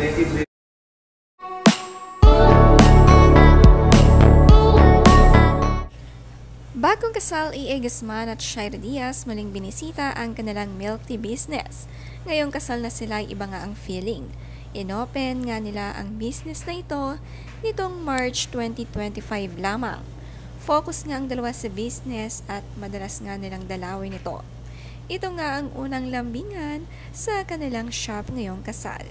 Thank you. Bagong kasal, E.A. Guzman at Shaira Diaz muling binisita ang kanilang milk tea business. Ngayong kasal na sila, iba nga ang feeling. Inopen nga nila ang business na ito nitong March 2025 lamang. Focus nga ang dalawa sa business at madalas nga nilang dalawin ito. Ito nga ang unang lambingan sa kanilang shop ngayong kasal.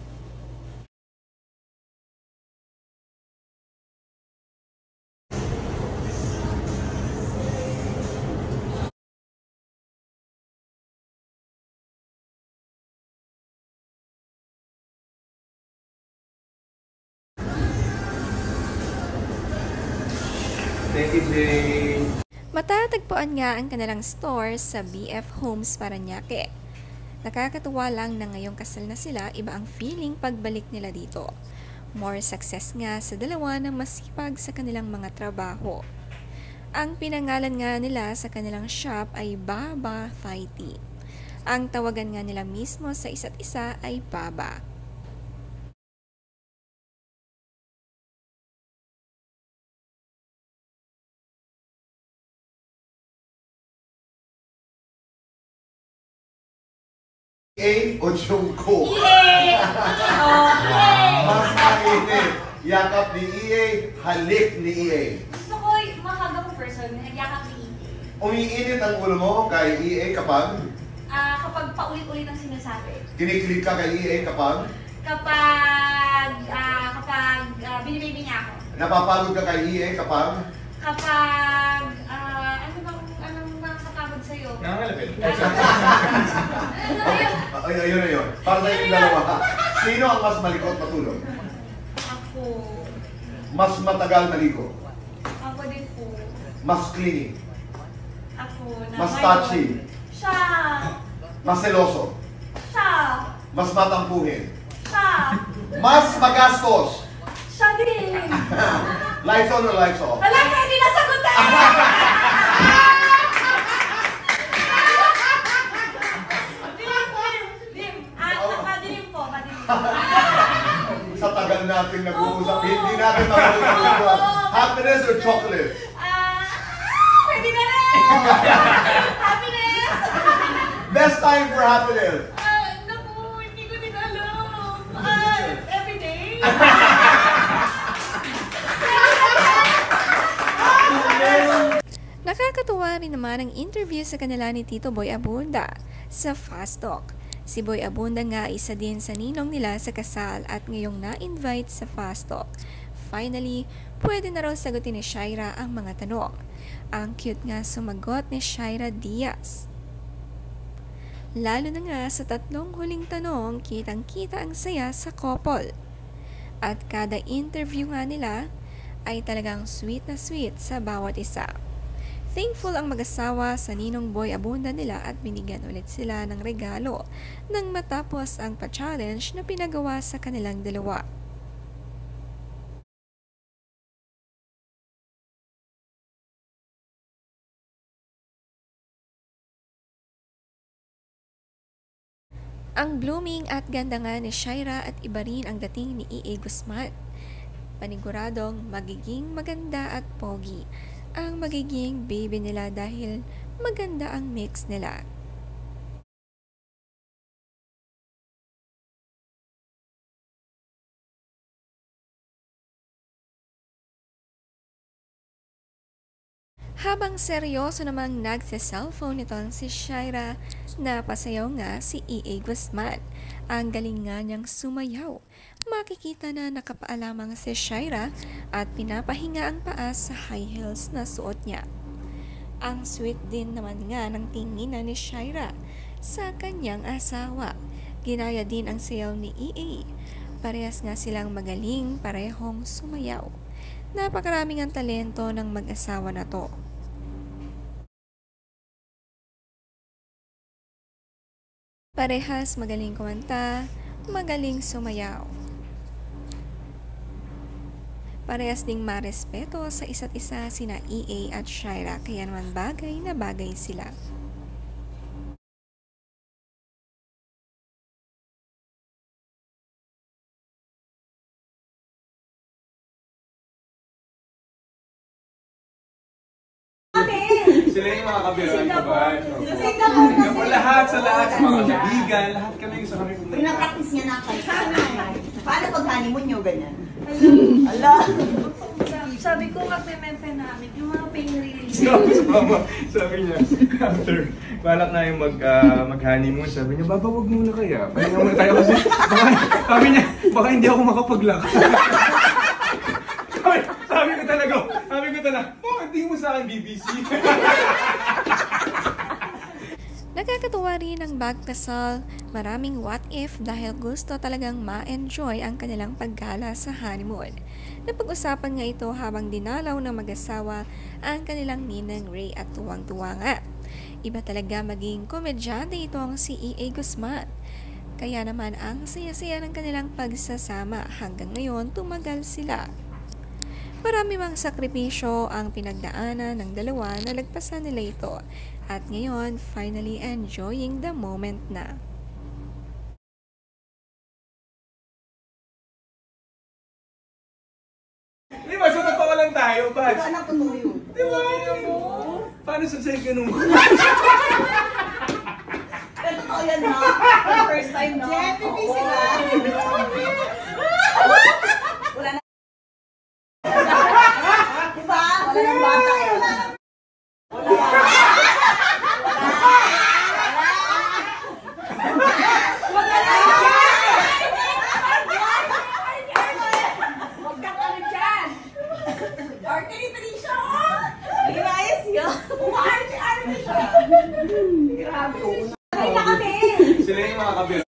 Thank you, Jay. Matatagpuan nga ang kanilang store sa BF Homes Parañaque. Nakakatuwa lang na ngayong kasal na sila, iba ang feeling pagbalik nila dito. More success nga sa dalawa na masipag sa kanilang mga trabaho. Ang pinangalan nga nila sa kanilang shop ay Baba Thai Tea. Ang tawagan nga nila mismo sa isa't isa ay Baba. E.A. o Jungkook? E.A. Mas mainit. Yakap ni E.A. Halik ni E.A. Gusto ko makagang person, nagyakap ni E.A. Umiinit ang ulo mo kay E.A. kapag? Kapag paulit-ulit ang sinasabi. Kinikilig ka kay E.A. kapag? Kapag binibaby niya ako. Napapagod ka kay E.A. kapag? Kapag, anong nakakapagod sa'yo? Nangangalapit. Ayun na yun. Para sa yung dalawa. Sino ang mas malikot matulog? Ako. Mas matagal maligo? Ako din po. Mas clingy? Ako na Mas ngayon. touchy? Siya. Mas seloso? Siya. Mas matampuhin? Siya. Mas magastos? Siya din. Lights on or lights off? Wala ka, hindi nasagutin! Madilim po. Sa tagal natin nag-uusap, hindi natin mag-uusap ito. Happiness or chocolate? Pwede na rin! Happiness! Best time for happiness? Naku, hindi ko din alam. Everyday? Nakakatuwa rin naman ang interview sa kanila ni Tito Boy Abunda sa Fast Talk. Si Boy Abunda nga isa din sa ninong nila sa kasal at ngayong na-invite sa Fast Talk. Finally, pwede na raw sagutin ni Shaira ang mga tanong. Ang cute nga sumagot ni Shaira Diaz. Lalo na nga sa tatlong huling tanong, kitang-kita ang saya sa couple. At kada interview nga nila ay talagang sweet na sweet sa bawat isa. Thankful ang mag-asawa sa ninong Boy Abunda nila at binigyan ulit sila ng regalo nang matapos ang pa-challenge na pinagawa sa kanilang dalawa. Ang blooming at ganda nga ni Shaira at iba rin ang dating ni E.A. Guzman. Paniguradong magiging maganda at pogi ang magiging baby nila dahil maganda ang mix nila. Habang seryoso namang nagse-cellphone nitong si Shaira, napasayaw nga si E.A. Guzman. Ang galing nga niyang sumayaw. Makikita na nakapaalamang si Shaira at pinapahinga ang paa sa high heels na suot niya. Ang sweet din naman nga ng tingin ni Shaira sa kanyang asawa. Ginaya din ang sayaw ni E.A. Parehas nga silang magaling, parehong sumayaw. Napakaraming ang talento ng mag-asawa na to. Parehas magaling kumanta, magaling sumayaw. Parehas ding marespeto sa isa't isa sina E.A. at Shaira, kaya naman bagay na bagay sila. Sila yung mga kabiruan ko ba? Singapore. Lahat sa mga kaibigan, lahat kami sa kami pumunta. Pinapractice niya na kayo. Paano pag honeymoon nyo ganyan? Ala! Sabi ko magme-mephenamic, yung mga pain relief. Sabi niya, after balak na yung mag-honeymoon, sabi niya, Baba, wag muna kaya. Pahinga muna tayo kasi, sabi niya, baka hindi ako makapaglakad. sabi ko talaga, oh, hindi mo sa akin BBC. Nakakatuwa rin ang bagkasal, maraming what if dahil gusto talagang ma-enjoy ang kanilang paggala sa honeymoon. Napag-usapan nga ito habang dinalaw ng mag-asawa ang kanilang ninang Ray at tuwang-tuwa nga. Iba talaga maging komedyante itong si E.A. Guzman. Kaya naman ang saya-saya ng kanilang pagsasama hanggang ngayon tumagal sila. Marami mang sakripisyo ang pinagdaanan ng dalawa na lagpasan nila ito at ngayon finally enjoying the moment na. Di ba, sa totoo lang tayo, Bad? Saan ang totoo yun? Di ba? Paano sa second mo? Pero totoo yan ha? First time no? JPP sila. Wala na. Diba? Wala nang bata yun. Sila yung mga kabiruan.